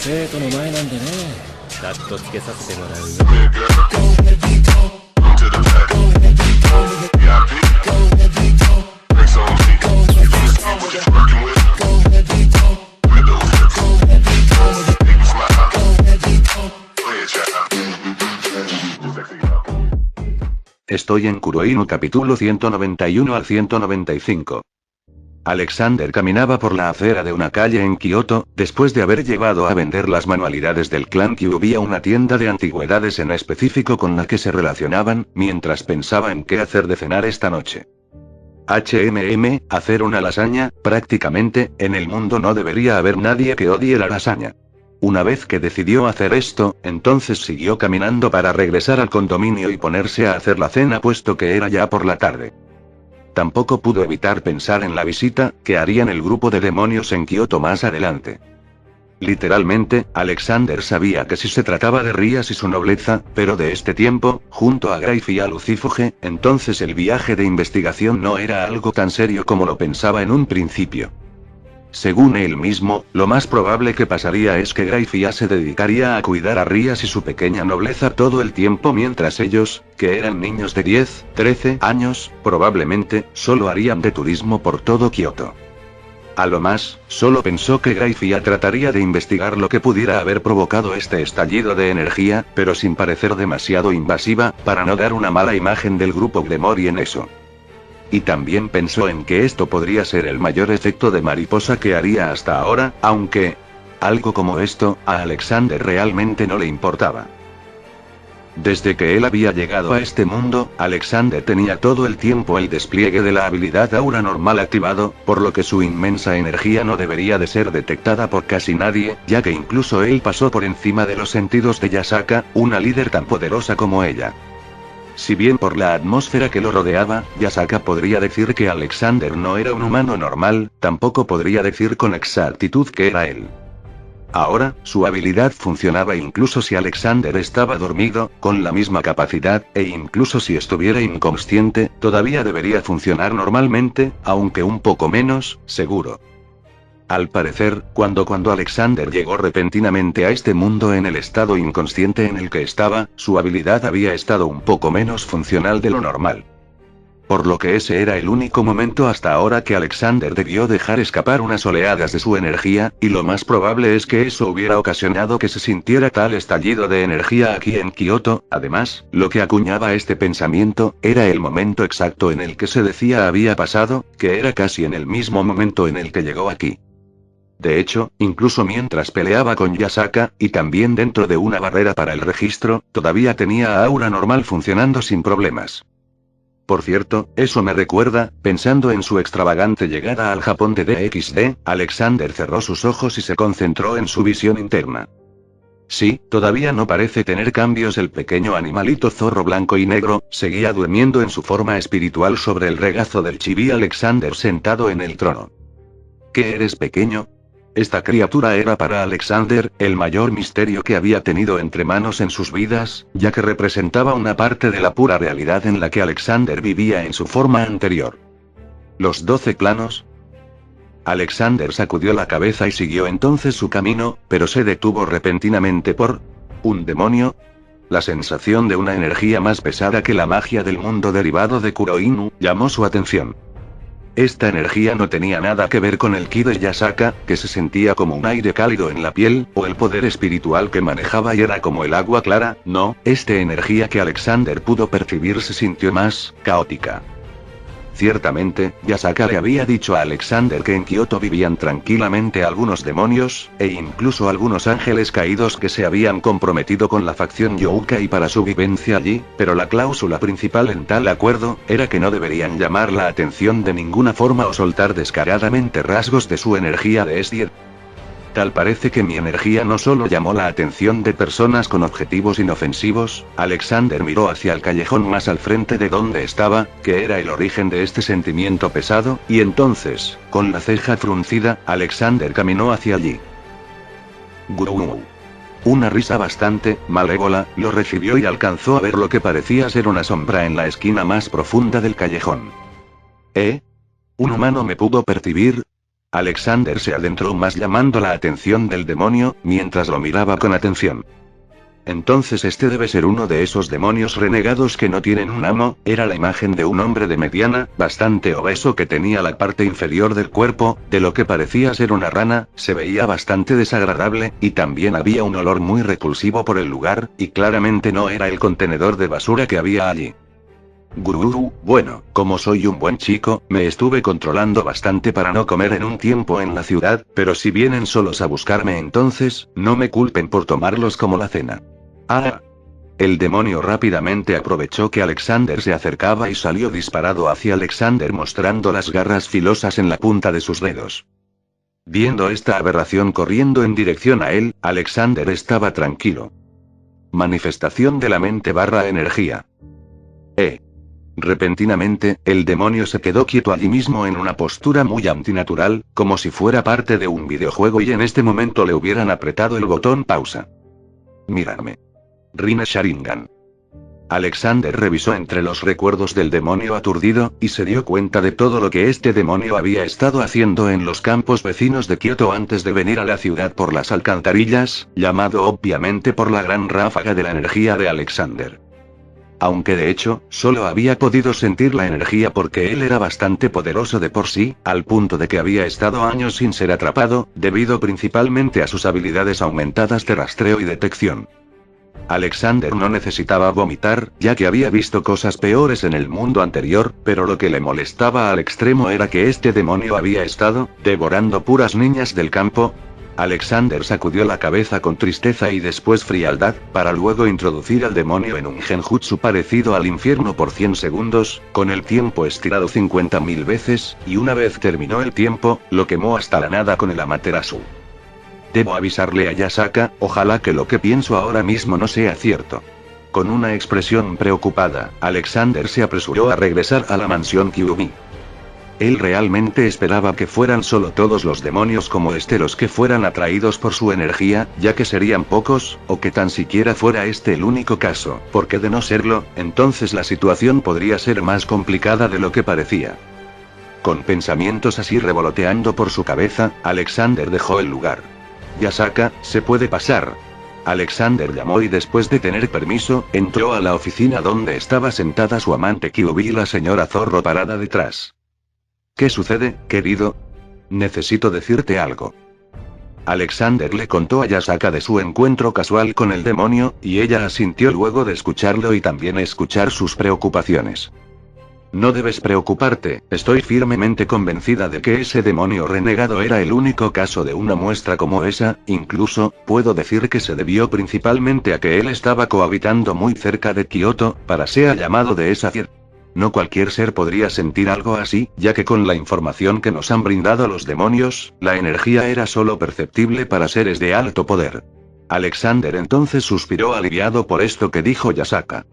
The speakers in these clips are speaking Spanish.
生徒の前なんでね。カットつけさせてもらうよ。Estoy en Kuroinu capítulo 191 al 195. Alexander caminaba por la acera de una calle en Kioto, después de haber llevado a vender las manualidades del clan Kyuubi a una tienda de antigüedades en específico con la que se relacionaban, mientras pensaba en qué hacer de cenar esta noche. Hacer una lasaña, prácticamente, en el mundo no debería haber nadie que odie la lasaña. Una vez que decidió hacer esto, entonces siguió caminando para regresar al condominio y ponerse a hacer la cena puesto que era ya por la tarde. Tampoco pudo evitar pensar en la visita que harían el grupo de demonios en Kioto más adelante. Literalmente, Alexander sabía que si se trataba de Rias y su nobleza, pero de este tiempo, junto a Graif y a Lucífuge, entonces el viaje de investigación no era algo tan serio como lo pensaba en un principio. Según él mismo, lo más probable que pasaría es que Graifia se dedicaría a cuidar a Rias y su pequeña nobleza todo el tiempo mientras ellos, que eran niños de 10, 13 años, probablemente, solo harían de turismo por todo Kioto. A lo más, solo pensó que Graifia trataría de investigar lo que pudiera haber provocado este estallido de energía, pero sin parecer demasiado invasiva, para no dar una mala imagen del grupo Gremory en eso. Y también pensó en que esto podría ser el mayor efecto de mariposa que haría hasta ahora, aunque algo como esto, a Alexander realmente no le importaba. Desde que él había llegado a este mundo, Alexander tenía todo el tiempo el despliegue de la habilidad aura normal activado, por lo que su inmensa energía no debería de ser detectada por casi nadie, ya que incluso él pasó por encima de los sentidos de Yasaka, una líder tan poderosa como ella. Si bien por la atmósfera que lo rodeaba, Yasaka podría decir que Alexander no era un humano normal, tampoco podría decir con exactitud que era él. Ahora, su habilidad funcionaba incluso si Alexander estaba dormido, con la misma capacidad, e incluso si estuviera inconsciente, todavía debería funcionar normalmente, aunque un poco menos, seguro. Al parecer, cuando Alexander llegó repentinamente a este mundo en el estado inconsciente en el que estaba, su habilidad había estado un poco menos funcional de lo normal. Por lo que ese era el único momento hasta ahora que Alexander debió dejar escapar unas oleadas de su energía, y lo más probable es que eso hubiera ocasionado que se sintiera tal estallido de energía aquí en Kioto. Además, lo que acuñaba este pensamiento, era el momento exacto en el que se decía había pasado, que era casi en el mismo momento en el que llegó aquí. De hecho, incluso mientras peleaba con Yasaka, y también dentro de una barrera para el registro, todavía tenía aura normal funcionando sin problemas. Por cierto, eso me recuerda, pensando en su extravagante llegada al Japón de DXD, Alexander cerró sus ojos y se concentró en su visión interna. Sí, todavía no parece tener cambios. El pequeño animalito zorro blanco y negro, seguía durmiendo en su forma espiritual sobre el regazo del chibi Alexander sentado en el trono. ¿Qué eres, pequeño? Esta criatura era para Alexander, el mayor misterio que había tenido entre manos en sus vidas, ya que representaba una parte de la pura realidad en la que Alexander vivía en su forma anterior. ¿Los 12 planos? Alexander sacudió la cabeza y siguió entonces su camino, pero se detuvo repentinamente por ¿un demonio? La sensación de una energía más pesada que la magia del mundo derivado de Kuroinu, llamó su atención. Esta energía no tenía nada que ver con el ki de Yasaka, que se sentía como un aire cálido en la piel, o el poder espiritual que manejaba y era como el agua clara. No, esta energía que Alexander pudo percibir se sintió más caótica. Ciertamente, Yasaka le había dicho a Alexander que en Kioto vivían tranquilamente algunos demonios, e incluso algunos ángeles caídos que se habían comprometido con la facción Youkai para su vivencia allí, pero la cláusula principal en tal acuerdo, era que no deberían llamar la atención de ninguna forma o soltar descaradamente rasgos de su energía de Estier. Tal parece que mi energía no solo llamó la atención de personas con objetivos inofensivos. Alexander miró hacia el callejón más al frente de donde estaba, que era el origen de este sentimiento pesado, y entonces, con la ceja fruncida, Alexander caminó hacia allí. Gurú. Una risa bastante malévola lo recibió y alcanzó a ver lo que parecía ser una sombra en la esquina más profunda del callejón. ¿Un humano me pudo percibir? Alexander se adentró más llamando la atención del demonio, mientras lo miraba con atención. Entonces este debe ser uno de esos demonios renegados que no tienen un amo. Era la imagen de un hombre de mediana, bastante obeso que tenía la parte inferior del cuerpo, de lo que parecía ser una rana, se veía bastante desagradable, y también había un olor muy repulsivo por el lugar, y claramente no era el contenedor de basura que había allí. Gurú, bueno, como soy un buen chico, me estuve controlando bastante para no comer en un tiempo en la ciudad, pero si vienen solos a buscarme entonces, no me culpen por tomarlos como la cena. ¡Ah! El demonio rápidamente aprovechó que Alexander se acercaba y salió disparado hacia Alexander mostrando las garras filosas en la punta de sus dedos. Viendo esta aberración corriendo en dirección a él, Alexander estaba tranquilo. Manifestación de la mente / energía. Repentinamente, el demonio se quedó quieto allí mismo en una postura muy antinatural, como si fuera parte de un videojuego y en este momento le hubieran apretado el botón pausa. Mírame. Rine Sharingan. Alexander revisó entre los recuerdos del demonio aturdido, y se dio cuenta de todo lo que este demonio había estado haciendo en los campos vecinos de Kioto antes de venir a la ciudad por las alcantarillas, llamado obviamente por la gran ráfaga de la energía de Alexander. Aunque de hecho, solo había podido sentir la energía porque él era bastante poderoso de por sí, al punto de que había estado años sin ser atrapado, debido principalmente a sus habilidades aumentadas de rastreo y detección. Alexander no necesitaba vomitar, ya que había visto cosas peores en el mundo anterior, pero lo que le molestaba al extremo era que este demonio había estado devorando puras niñas del campo. Alexander sacudió la cabeza con tristeza y después frialdad, para luego introducir al demonio en un genjutsu parecido al infierno por 100 segundos, con el tiempo estirado 50.000 veces, y una vez terminó el tiempo, lo quemó hasta la nada con el Amaterasu. Debo avisarle a Yasaka, ojalá que lo que pienso ahora mismo no sea cierto. Con una expresión preocupada, Alexander se apresuró a regresar a la mansión Kyuubi. Él realmente esperaba que fueran solo todos los demonios como este los que fueran atraídos por su energía, ya que serían pocos, o que tan siquiera fuera este el único caso, porque de no serlo, entonces la situación podría ser más complicada de lo que parecía. Con pensamientos así revoloteando por su cabeza, Alexander dejó el lugar. Yasaka, ¿se puede pasar? Alexander llamó y después de tener permiso, entró a la oficina donde estaba sentada su amante Kyuubi y la señora Zorro parada detrás. ¿Qué sucede, querido? Necesito decirte algo. Alexander le contó a Yasaka de su encuentro casual con el demonio, y ella asintió luego de escucharlo y también escuchar sus preocupaciones. No debes preocuparte, estoy firmemente convencida de que ese demonio renegado era el único caso de una muestra como esa, incluso, puedo decir que se debió principalmente a que él estaba cohabitando muy cerca de Kioto, para ser llamado de esa fiesta. No cualquier ser podría sentir algo así, ya que con la información que nos han brindado los demonios, la energía era solo perceptible para seres de alto poder. Alexander entonces suspiró aliviado por esto que dijo Yasaka.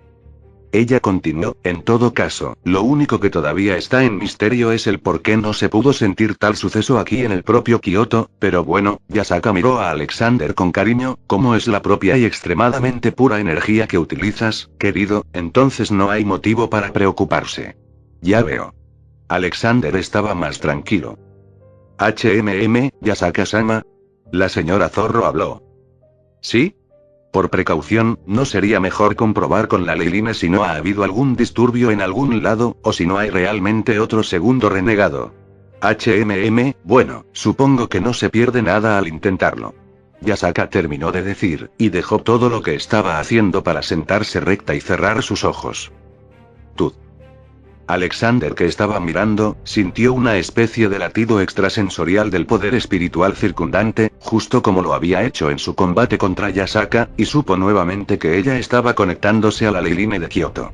Ella continuó, en todo caso, lo único que todavía está en misterio es el por qué no se pudo sentir tal suceso aquí en el propio Kioto, pero bueno, Yasaka miró a Alexander con cariño, como es la propia y extremadamente pura energía que utilizas, querido, entonces no hay motivo para preocuparse. Ya veo. Alexander estaba más tranquilo. Yasaka-sama. La señora Zorro habló. ¿Sí? Por precaución, ¿no sería mejor comprobar con la Leiline si no ha habido algún disturbio en algún lado, o si no hay realmente otro segundo renegado? Bueno, supongo que no se pierde nada al intentarlo. Yasaka terminó de decir, y dejó todo lo que estaba haciendo para sentarse recta y cerrar sus ojos. Tú. Alexander, que estaba mirando, sintió una especie de latido extrasensorial del poder espiritual circundante, justo como lo había hecho en su combate contra Yasaka, y supo nuevamente que ella estaba conectándose a la Leiline de Kioto.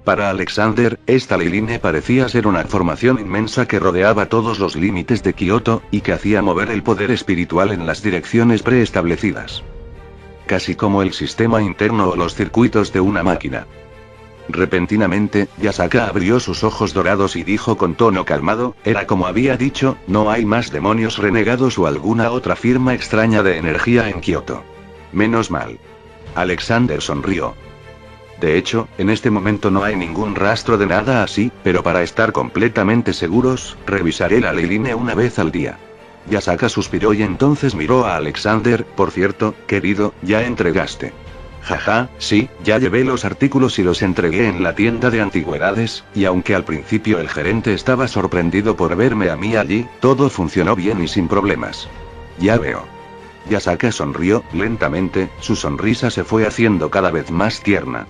Para Alexander, esta Leiline parecía ser una formación inmensa que rodeaba todos los límites de Kioto, y que hacía mover el poder espiritual en las direcciones preestablecidas. Casi como el sistema interno o los circuitos de una máquina. Repentinamente, Yasaka abrió sus ojos dorados y dijo con tono calmado, era como había dicho, no hay más demonios renegados o alguna otra firma extraña de energía en Kioto. Menos mal. Alexander sonrió. De hecho, en este momento no hay ningún rastro de nada así, pero para estar completamente seguros, revisaré la leyline una vez al día. Yasaka suspiró y entonces miró a Alexander. Por cierto, querido, ya entregaste. Jaja, sí, ya llevé los artículos y los entregué en la tienda de antigüedades, y aunque al principio el gerente estaba sorprendido por verme a mí allí, todo funcionó bien y sin problemas. Ya veo. Yasaka sonrió, lentamente, su sonrisa se fue haciendo cada vez más tierna.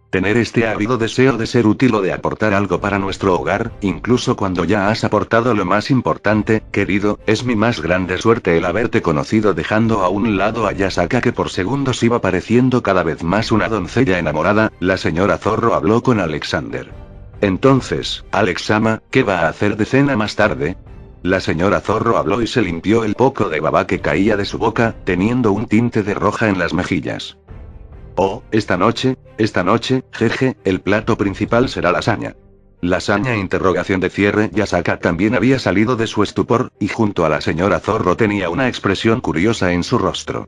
Tener este ávido deseo de ser útil o de aportar algo para nuestro hogar, incluso cuando ya has aportado lo más importante, querido, es mi más grande suerte el haberte conocido, dejando a un lado a Yasaka que por segundos iba pareciendo cada vez más una doncella enamorada. La señora Zorro habló con Alexander. Entonces, Alex-sama, ¿qué va a hacer de cena más tarde? La señora Zorro habló y se limpió el poco de baba que caía de su boca, teniendo un tinte de roja en las mejillas. Oh, esta noche, jeje, el plato principal será lasaña. ¿Lasaña? Interrogación de cierre. Yasaka también había salido de su estupor, y junto a la señora Zorro tenía una expresión curiosa en su rostro.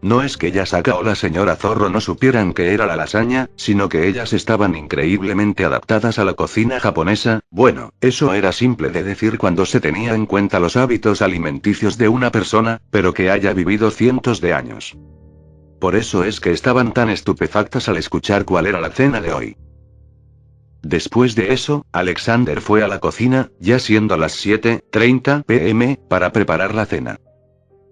No es que Yasaka o la señora Zorro no supieran que era la lasaña, sino que ellas estaban increíblemente adaptadas a la cocina japonesa. Bueno, eso era simple de decir cuando se tenía en cuenta los hábitos alimenticios de una persona, pero que haya vivido cientos de años. Por eso es que estaban tan estupefactas al escuchar cuál era la cena de hoy. Después de eso, Alexander fue a la cocina, ya siendo las 7:30 p.m., para preparar la cena.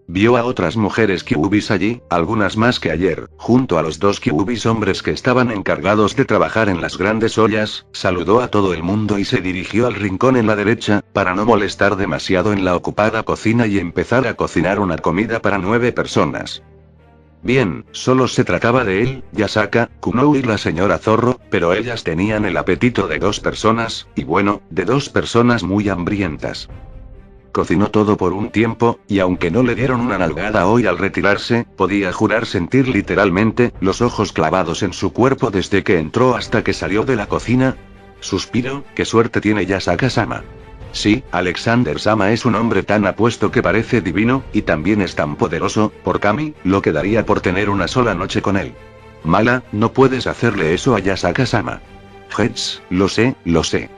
Vio a otras mujeres kyubis allí, algunas más que ayer, junto a los 2 kyubis hombres que estaban encargados de trabajar en las grandes ollas, saludó a todo el mundo y se dirigió al rincón en la derecha, para no molestar demasiado en la ocupada cocina y empezar a cocinar una comida para 9 personas. Bien, solo se trataba de él, Yasaka, Kunou y la señora Zorro, pero ellas tenían el apetito de 2 personas, y bueno, de 2 personas muy hambrientas. Cocinó todo por un tiempo, y aunque no le dieron una nalgada hoy al retirarse, podía jurar sentir literalmente los ojos clavados en su cuerpo desde que entró hasta que salió de la cocina. Suspiro, qué suerte tiene Yasaka-sama. Sí, Alexander-sama es un hombre tan apuesto que parece divino, y también es tan poderoso, por Kami, lo que daría por tener una sola noche con él. Mala, no puedes hacerle eso a Yasaka-sama. Jets, lo sé.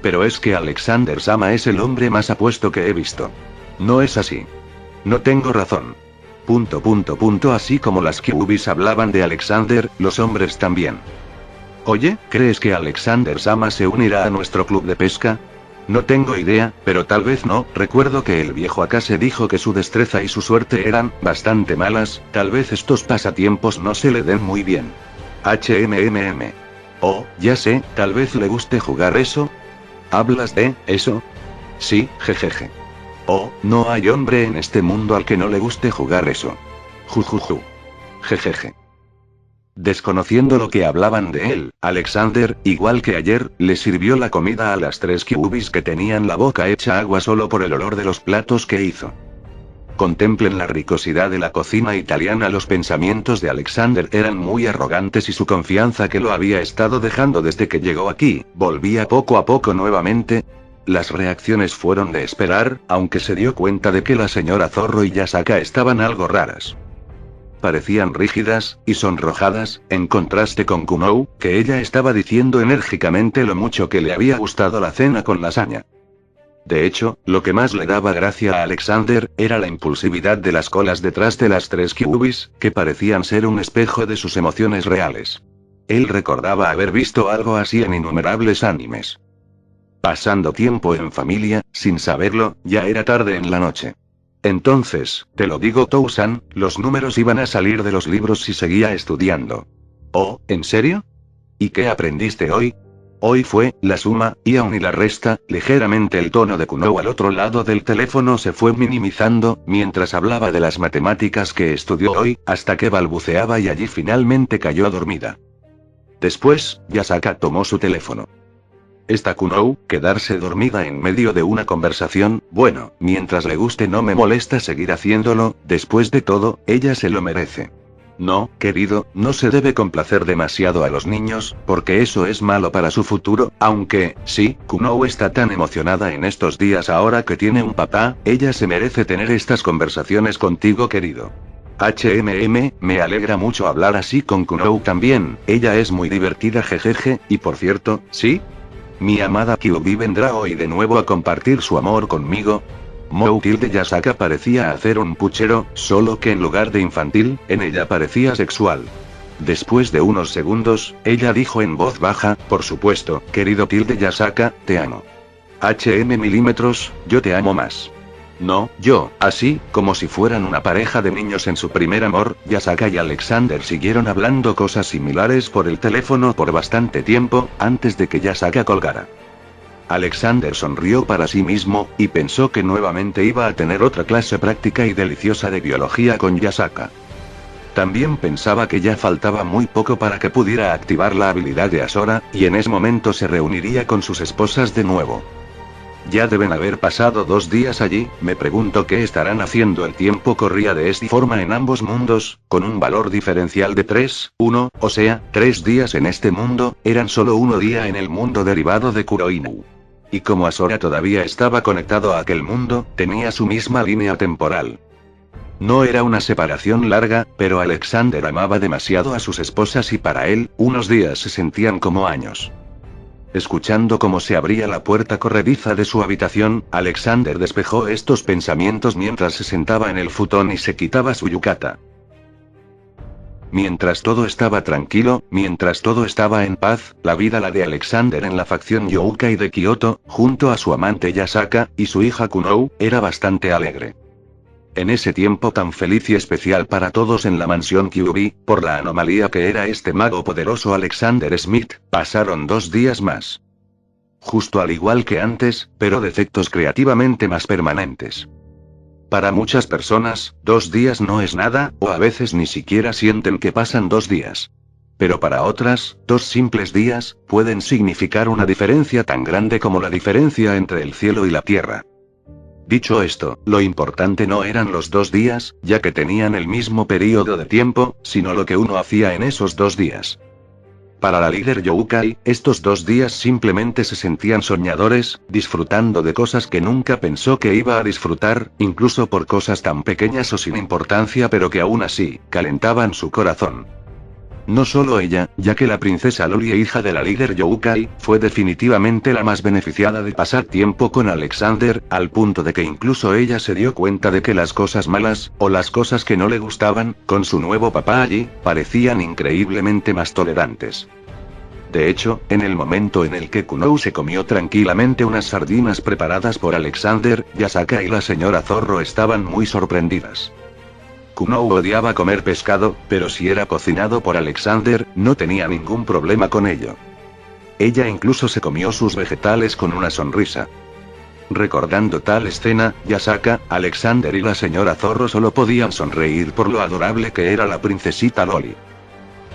Pero es que Alexander-sama es el hombre más apuesto que he visto. No es así. No tengo razón. ... Así como las kyubis hablaban de Alexander, los hombres también. Oye, ¿crees que Alexander-sama se unirá a nuestro club de pesca? No tengo idea, pero tal vez no. Recuerdo que el viejo Akase dijo que su destreza y su suerte eran bastante malas, tal vez estos pasatiempos no se le den muy bien. Oh, ya sé, tal vez le guste jugar eso. ¿Hablas de eso? Sí, jejeje. Oh, no hay hombre en este mundo al que no le guste jugar eso. Jujuju. Jejeje. Desconociendo lo que hablaban de él, Alexander, igual que ayer, le sirvió la comida a las 3 kyubis que tenían la boca hecha agua solo por el olor de los platos que hizo. Contemplen la ricosidad de la cocina italiana. Los pensamientos de Alexander eran muy arrogantes y su confianza, que lo había estado dejando desde que llegó aquí, volvía poco a poco nuevamente. Las reacciones fueron de esperar, aunque se dio cuenta de que la señora Zorro y Yasaka estaban algo raras. Parecían rígidas y sonrojadas, en contraste con Kunou, que ella estaba diciendo enérgicamente lo mucho que le había gustado la cena con lasaña. De hecho, lo que más le daba gracia a Alexander, era la impulsividad de las colas detrás de las 3 kyubis, que parecían ser un espejo de sus emociones reales. Él recordaba haber visto algo así en innumerables animes. Pasando tiempo en familia, sin saberlo, ya era tarde en la noche. Entonces, te lo digo Tou-san, los números iban a salir de los libros si seguía estudiando. Oh, ¿en serio? ¿Y qué aprendiste hoy? Hoy fue la suma, y aún y la resta. Ligeramente el tono de Kunou al otro lado del teléfono se fue minimizando, mientras hablaba de las matemáticas que estudió hoy, hasta que balbuceaba y allí finalmente cayó dormida. Después, Yasaka tomó su teléfono. Esta Kunou, quedarse dormida en medio de una conversación, bueno, mientras le guste no me molesta seguir haciéndolo, después de todo, ella se lo merece. No, querido, no se debe complacer demasiado a los niños, porque eso es malo para su futuro, aunque, sí, Kunou está tan emocionada en estos días ahora que tiene un papá, ella se merece tener estas conversaciones contigo, querido. Me alegra mucho hablar así con Kunou también, ella es muy divertida jejeje, y por cierto, ¿sí? Mi amada Kyuubi vendrá hoy de nuevo a compartir su amor conmigo. Mou tilde Yasaka parecía hacer un puchero, solo que en lugar de infantil, en ella parecía sexual. Después de unos segundos, ella dijo en voz baja, por supuesto, querido tilde Yasaka, te amo. milímetros, yo te amo más. No, yo, así, como si fueran una pareja de niños en su primer amor, Yasaka y Alexander siguieron hablando cosas similares por el teléfono por bastante tiempo, antes de que Yasaka colgara. Alexander sonrió para sí mismo, y pensó que nuevamente iba a tener otra clase práctica y deliciosa de biología con Yasaka. También pensaba que ya faltaba muy poco para que pudiera activar la habilidad de Asora, y en ese momento se reuniría con sus esposas de nuevo. Ya deben haber pasado 2 días allí, me pregunto qué estarán haciendo. El tiempo corría de esta forma en ambos mundos, con un valor diferencial de 3, 1, o sea, 3 días en este mundo, eran solo 1 día en el mundo derivado de Kuroinu. Y como Asora todavía estaba conectado a aquel mundo, tenía su misma línea temporal. No era una separación larga, pero Alexander amaba demasiado a sus esposas y para él, unos días se sentían como años. Escuchando cómo se abría la puerta corrediza de su habitación, Alexander despejó estos pensamientos mientras se sentaba en el futón y se quitaba su yukata. Mientras todo estaba tranquilo, mientras todo estaba en paz, la de Alexander en la facción Youkai de Kioto, junto a su amante Yasaka, y su hija Kunou, era bastante alegre. En ese tiempo tan feliz y especial para todos en la mansión Kyuubi, por la anomalía que era este mago poderoso Alexander Smith, pasaron 2 días más. Justo al igual que antes, pero defectos creativamente más permanentes. Para muchas personas, 2 días no es nada, o a veces ni siquiera sienten que pasan 2 días. Pero para otras, 2 simples días, pueden significar una diferencia tan grande como la diferencia entre el cielo y la tierra. Dicho esto, lo importante no eran los 2 días, ya que tenían el mismo periodo de tiempo, sino lo que uno hacía en esos 2 días. Para la líder Youkai, estos 2 días simplemente se sentían soñadores, disfrutando de cosas que nunca pensó que iba a disfrutar, incluso por cosas tan pequeñas o sin importancia pero que aún así, calentaban su corazón. No solo ella, ya que la princesa Loli, hija de la líder Youkai, fue definitivamente la más beneficiada de pasar tiempo con Alexander, al punto de que incluso ella se dio cuenta de que las cosas malas, o las cosas que no le gustaban, con su nuevo papá allí, parecían increíblemente más tolerantes. De hecho, en el momento en el que Kunou se comió tranquilamente unas sardinas preparadas por Alexander, Yasaka y la señora Zorro estaban muy sorprendidas. Kunou odiaba comer pescado, pero si era cocinado por Alexander, no tenía ningún problema con ello. Ella incluso se comió sus vegetales con una sonrisa. Recordando tal escena, Yasaka, Alexander y la señora Zorro solo podían sonreír por lo adorable que era la princesita Loli.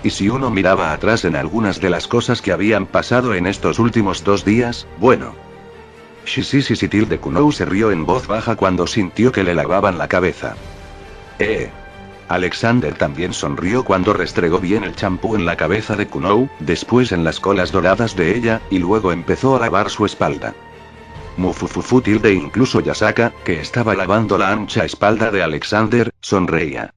Y si uno miraba atrás en algunas de las cosas que habían pasado en estos últimos 2 días, bueno. Tilde Kunou se rió en voz baja cuando sintió que le lavaban la cabeza. Alexander también sonrió cuando restregó bien el champú en la cabeza de Kunou, después en las colas doradas de ella, y luego empezó a lavar su espalda. Tilde incluso Yasaka, que estaba lavando la ancha espalda de Alexander, sonreía.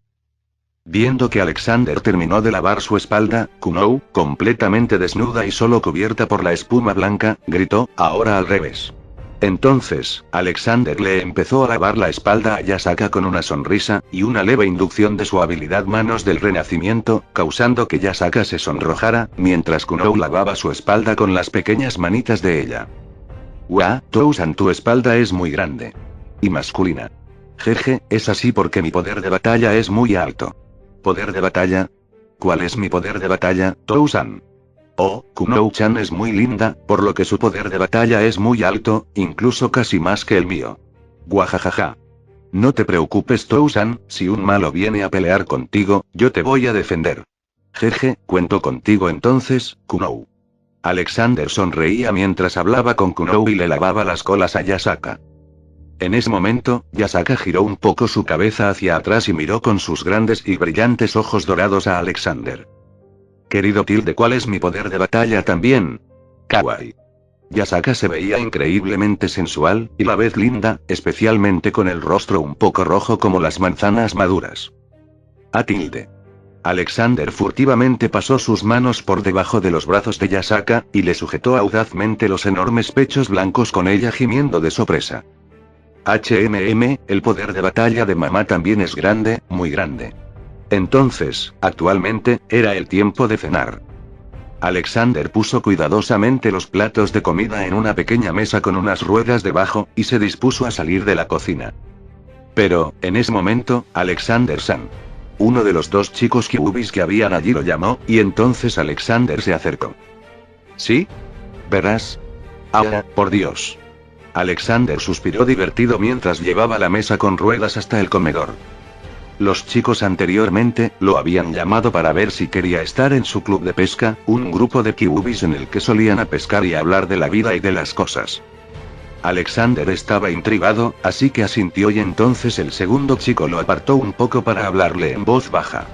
Viendo que Alexander terminó de lavar su espalda, Kunou, completamente desnuda y solo cubierta por la espuma blanca, gritó, ahora al revés. Entonces, Alexander le empezó a lavar la espalda a Yasaka con una sonrisa, y una leve inducción de su habilidad Manos del Renacimiento, causando que Yasaka se sonrojara, mientras Kunou lavaba su espalda con las pequeñas manitas de ella. Tou-san, tu espalda es muy grande. Y masculina. Jeje, es así porque mi poder de batalla es muy alto. ¿Poder de batalla? ¿Cuál es mi poder de batalla, Tou-san? Oh, Kunou-chan es muy linda, por lo que su poder de batalla es muy alto, incluso casi más que el mío. Guajajaja. No te preocupes, Tou-san, si un malo viene a pelear contigo, yo te voy a defender. Jeje, cuento contigo entonces, Kunou. Alexander sonreía mientras hablaba con Kunou y le lavaba las colas a Yasaka. En ese momento, Yasaka giró un poco su cabeza hacia atrás y miró con sus grandes y brillantes ojos dorados a Alexander. Querido tilde, ¿cuál es mi poder de batalla también? Kawaii. Yasaka se veía increíblemente sensual, y la vez linda, especialmente con el rostro un poco rojo como las manzanas maduras. A tilde. Alexander furtivamente pasó sus manos por debajo de los brazos de Yasaka, y le sujetó audazmente los enormes pechos blancos con ella gimiendo de sorpresa. El poder de batalla de mamá también es grande, muy grande. Entonces, actualmente, era el tiempo de cenar. Alexander puso cuidadosamente los platos de comida en una pequeña mesa con unas ruedas debajo, y se dispuso a salir de la cocina. Pero, en ese momento, Alexander-san, uno de los dos chicos Kyubis que habían allí, lo llamó, y entonces Alexander se acercó. ¿Sí? ¿Verás? Ah, por Dios. Alexander suspiró divertido mientras llevaba la mesa con ruedas hasta el comedor. Los chicos anteriormente, lo habían llamado para ver si quería estar en su club de pesca, un grupo de Kyubis en el que solían a pescar y hablar de la vida y de las cosas. Alexander estaba intrigado, así que asintió y entonces el segundo chico lo apartó un poco para hablarle en voz baja.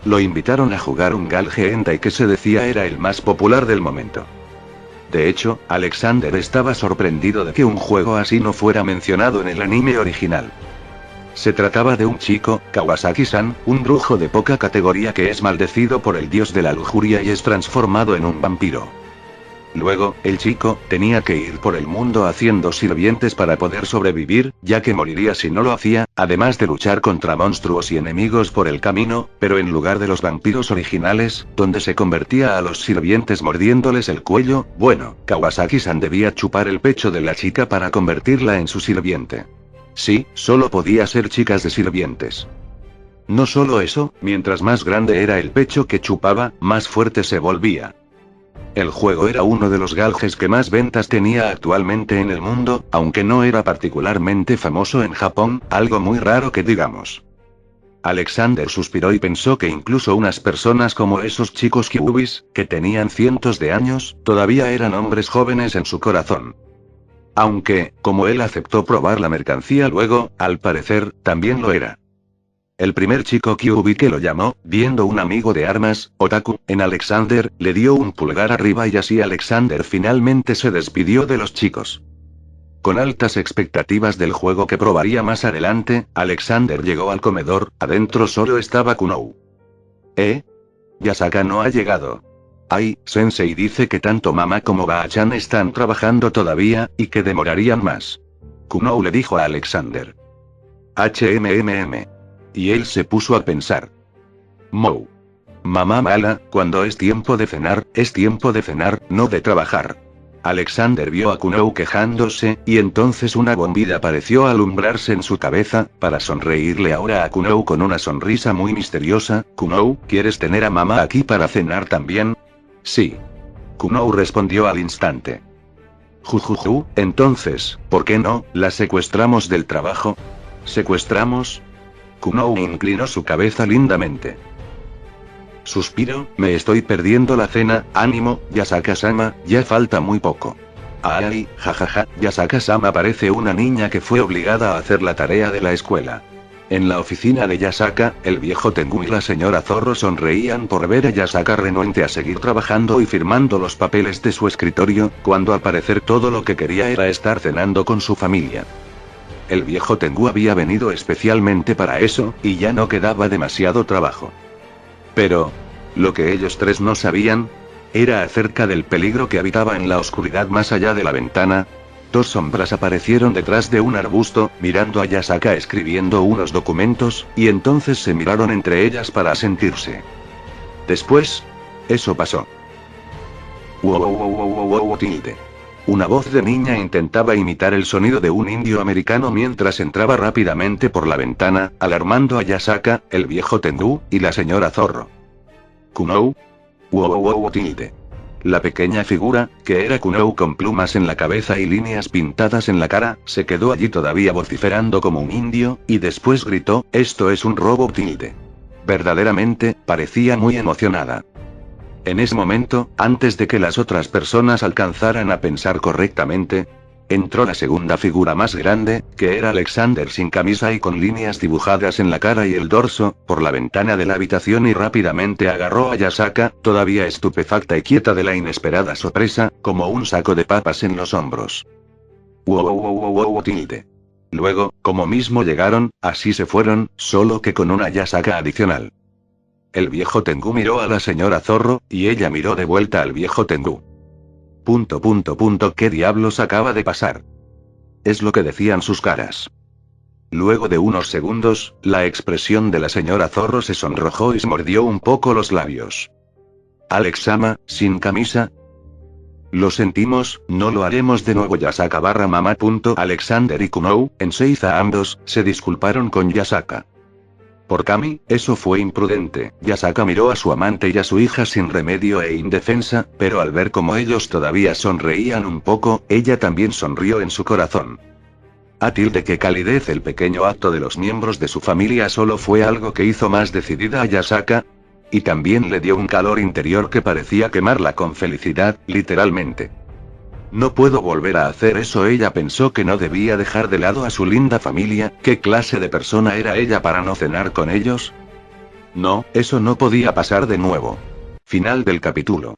Lo invitaron a jugar un Galge Hentai que se decía era el más popular del momento. De hecho, Alexander estaba sorprendido de que un juego así no fuera mencionado en el anime original. Se trataba de un chico, Kawasaki-san, un brujo de poca categoría que es maldecido por el dios de la lujuria y es transformado en un vampiro. Luego, el chico tenía que ir por el mundo haciendo sirvientes para poder sobrevivir, ya que moriría si no lo hacía, además de luchar contra monstruos y enemigos por el camino, pero en lugar de los vampiros originales, donde se convertía a los sirvientes mordiéndoles el cuello, bueno, Kawasaki-san debía chupar el pecho de la chica para convertirla en su sirviente. Sí, solo podía ser chicas de sirvientes. No solo eso, mientras más grande era el pecho que chupaba, más fuerte se volvía. El juego era uno de los galges que más ventas tenía actualmente en el mundo, aunque no era particularmente famoso en Japón, algo muy raro que digamos. Alexander suspiró y pensó que incluso unas personas como esos chicos Kyubis, que tenían cientos de años, todavía eran hombres jóvenes en su corazón. Aunque, como él aceptó probar la mercancía luego, al parecer, también lo era. El primer chico Kyubi que lo llamó, viendo un amigo de armas, Otaku, en Alexander, le dio un pulgar arriba y así Alexander finalmente se despidió de los chicos. Con altas expectativas del juego que probaría más adelante, Alexander llegó al comedor, adentro solo estaba Kunou. Yasaka no ha llegado. Ay, Sensei dice que tanto mamá como Ba-chan están trabajando todavía, y que demorarían más. Kunou le dijo a Alexander. Y él se puso a pensar. Mou. Mamá mala, cuando es tiempo de cenar, no de trabajar. Alexander vio a Kunou quejándose, y entonces una bombilla pareció alumbrarse en su cabeza, para sonreírle ahora a Kunou con una sonrisa muy misteriosa. Kunou, ¿quieres tener a mamá aquí para cenar también? Sí. Kunou respondió al instante. Jujuju, entonces, ¿por qué no la secuestramos del trabajo? ¿Secuestramos? Kunou inclinó su cabeza lindamente. Suspiro, me estoy perdiendo la cena, ánimo, Yasaka-sama, ya falta muy poco. Ay, jajaja, Yasaka-sama parece una niña que fue obligada a hacer la tarea de la escuela. En la oficina de Yasaka, el viejo Tengu y la señora Zorro sonreían por ver a Yasaka renuente a seguir trabajando y firmando los papeles de su escritorio, cuando al parecer todo lo que quería era estar cenando con su familia. El viejo Tengu había venido especialmente para eso, y ya no quedaba demasiado trabajo. Pero, lo que ellos tres no sabían, era acerca del peligro que habitaba en la oscuridad más allá de la ventana. Dos sombras aparecieron detrás de un arbusto, mirando a Yasaka escribiendo unos documentos, y entonces se miraron entre ellas para sentirse. Después, eso pasó. Wow, tilde. Una voz de niña intentaba imitar el sonido de un indio americano mientras entraba rápidamente por la ventana, alarmando a Yasaka, el viejo Tengu, y la señora Zorro. Kunou. Wow, tilde. La pequeña figura, que era Kunou con plumas en la cabeza y líneas pintadas en la cara, se quedó allí todavía vociferando como un indio, y después gritó, esto es un robo tilde. Verdaderamente, parecía muy emocionada. En ese momento, antes de que las otras personas alcanzaran a pensar correctamente, entró la segunda figura más grande, que era Alexander sin camisa y con líneas dibujadas en la cara y el dorso, por la ventana de la habitación y rápidamente agarró a Yasaka, todavía estupefacta y quieta de la inesperada sorpresa, como un saco de papas en los hombros. Wow, tilde. Luego, como mismo llegaron, así se fueron, solo que con una Yasaka adicional. El viejo Tengu miró a la señora Zorro, y ella miró de vuelta al viejo Tengu. ¿Qué diablos acaba de pasar? Es lo que decían sus caras. Luego de unos segundos, la expresión de la señora Zorro se sonrojó y se mordió un poco los labios. Alex-sama, sin camisa. Lo sentimos, no lo haremos de nuevo. Yasaka / mamá. Alexander y Kunou, en Seiza ambos, se disculparon con Yasaka. Por Kami, eso fue imprudente. Yasaka miró a su amante y a su hija sin remedio e indefensa, pero al ver cómo ellos todavía sonreían un poco, ella también sonrió en su corazón. Qué calidez. El pequeño acto de los miembros de su familia solo fue algo que hizo más decidida a Yasaka. Y también le dio un calor interior que parecía quemarla con felicidad, literalmente. No puedo volver a hacer eso. Ella pensó que no debía dejar de lado a su linda familia. ¿Qué clase de persona era ella para no cenar con ellos? No, eso no podía pasar de nuevo. Final del capítulo.